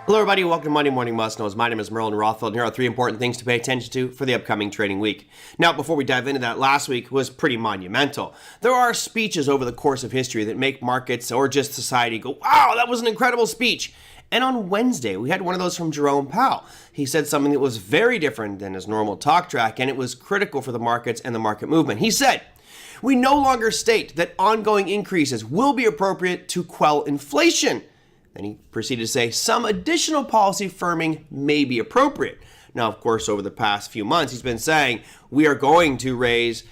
Hello, everybody. Welcome to Monday Morning Must Knows. My name is Merlin Rothfeld, and here are 3 important things to pay attention to for the upcoming trading week. Now, before we dive into that, last week was pretty monumental. There are speeches over the course of history that make markets or just society go, wow, that was an incredible speech. And on Wednesday, we had one of those from Jerome Powell. He said something that was very different than his normal talk track, and it was critical for the markets and the market movement. He said, "We no longer state that ongoing increases will be appropriate to quell inflation." Then he proceeded to say some additional policy firming may be appropriate. Now, of course, over the past few months, he's been saying we are going to raise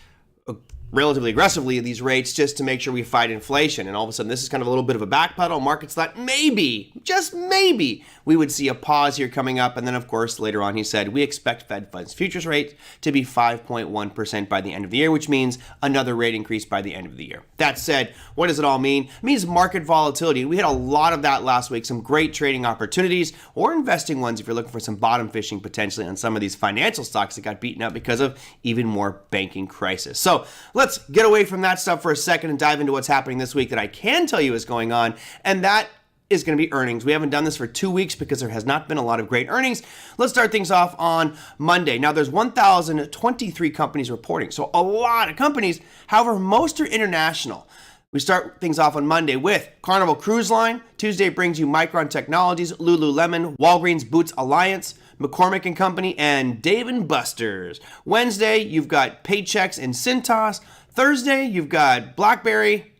relatively aggressively these rates just to make sure we fight inflation. And all of a sudden, this is kind of a little bit of a backpedal. Markets thought maybe, just maybe, we would see a pause here coming up. And then, of course, later on, he said we expect Fed funds futures rate to be 5.1% by the end of the year, which means another rate increase by the end of the year. That said, what does it all mean? It means market volatility. We had a lot of that last week, some great trading opportunities or investing ones if you're looking for some bottom fishing potentially on some of these financial stocks that got beaten up because of even more banking crisis. So let's get away from that stuff for a second and dive into what's happening this week that I can tell you is going on, and that is going to be earnings. We haven't done this for 2 weeks because there has not been a lot of great earnings. Let's start things off on Monday. Now, there's 1,023 companies reporting, so a lot of companies. However, most are international. We start things off on Monday with Carnival Cruise Line. Tuesday brings you Micron Technologies, Lululemon, Walgreens Boots Alliance, McCormick & Company, and Dave & Buster's. Wednesday, you've got Paychex and Cintas. Thursday, you've got BlackBerry,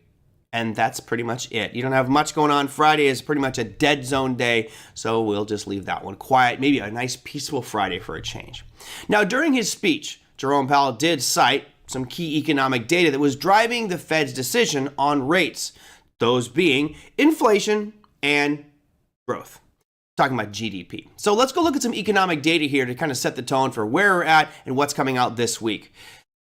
and that's pretty much it. You don't have much going on. Friday is pretty much a dead zone day, so we'll just leave that one quiet. Maybe a nice peaceful Friday for a change. Now, during his speech, Jerome Powell did cite some key economic data that was driving the Fed's decision on rates, those being inflation and growth. Talking about GDP. So let's go look at some economic data here to kind of set the tone for where we're at and what's coming out this week.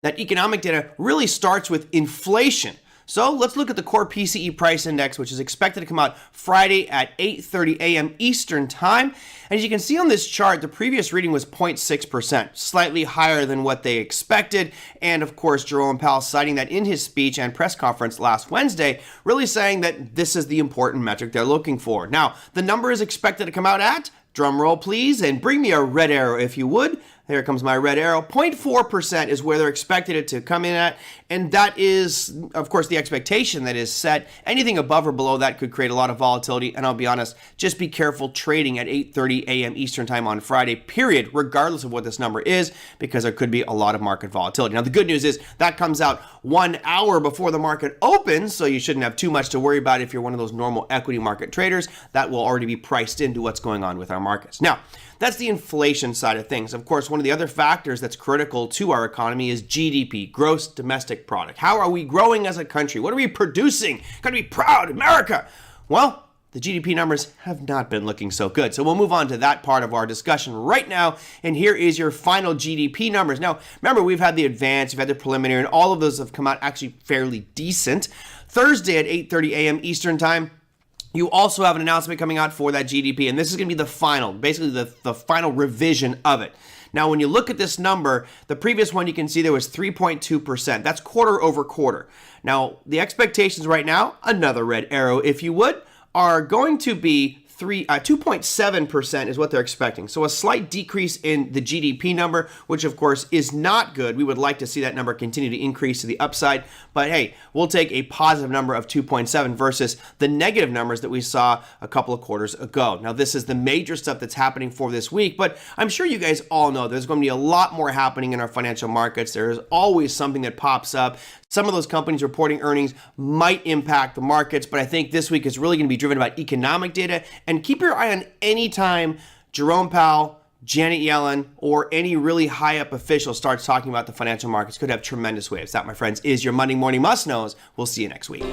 That economic data really starts with inflation. So let's look at the core PCE price index, which is expected to come out Friday at 8:30 a.m. Eastern time. And as you can see on this chart, the previous reading was 0.6%, slightly higher than what they expected. And of course, Jerome Powell citing that in his speech and press conference last Wednesday, really saying that this is the important metric they're looking for. Now, the number is expected to come out at, drum roll please, and bring me a red arrow if you would. There comes my red arrow. 0.4% is where they're expected it to come in at. And that is, of course, the expectation that is set. Anything above or below that could create a lot of volatility. And I'll be honest, just be careful trading at 8:30 a.m. Eastern time on Friday, period, regardless of what this number is, because there could be a lot of market volatility. Now, the good news is that comes out 1 hour before the market opens, so you shouldn't have too much to worry about if you're one of those normal equity market traders. That will already be priced into what's going on with our markets. Now, that's the inflation side of things. Of course, one of the other factors that's critical to our economy is GDP, gross domestic product. How are we growing as a country? What are we producing? Gotta be proud, America. Well, the GDP numbers have not been looking so good. So we'll move on to that part of our discussion right now. And here is your final GDP numbers. Now, remember, we've had the advanced, we've had the preliminary, and all of those have come out actually fairly decent. Thursday at 8:30 a.m. Eastern time, you also have an announcement coming out for that GDP, and this is going to be the final, basically the final revision of it. Now, when you look at this number, the previous one you can see there was 3.2%. That's quarter over quarter. Now, the expectations right now, another red arrow if you would, are going to be 2.7% is what they're expecting. So a slight decrease in the GDP number, which of course is not good. We would like to see that number continue to increase to the upside. But hey, we'll take a positive number of 2.7 versus the negative numbers that we saw a couple of quarters ago. Now, this is the major stuff that's happening for this week, but I'm sure you guys all know there's going to be a lot more happening in our financial markets. There is always something that pops up. Some of those companies reporting earnings might impact the markets, but I think this week is really going to be driven by economic data. And keep your eye on any time Jerome Powell, Janet Yellen, or any really high up official starts talking about the financial markets. Could have tremendous waves. That, my friends, is your Monday Morning Must Knows. We'll see you next week.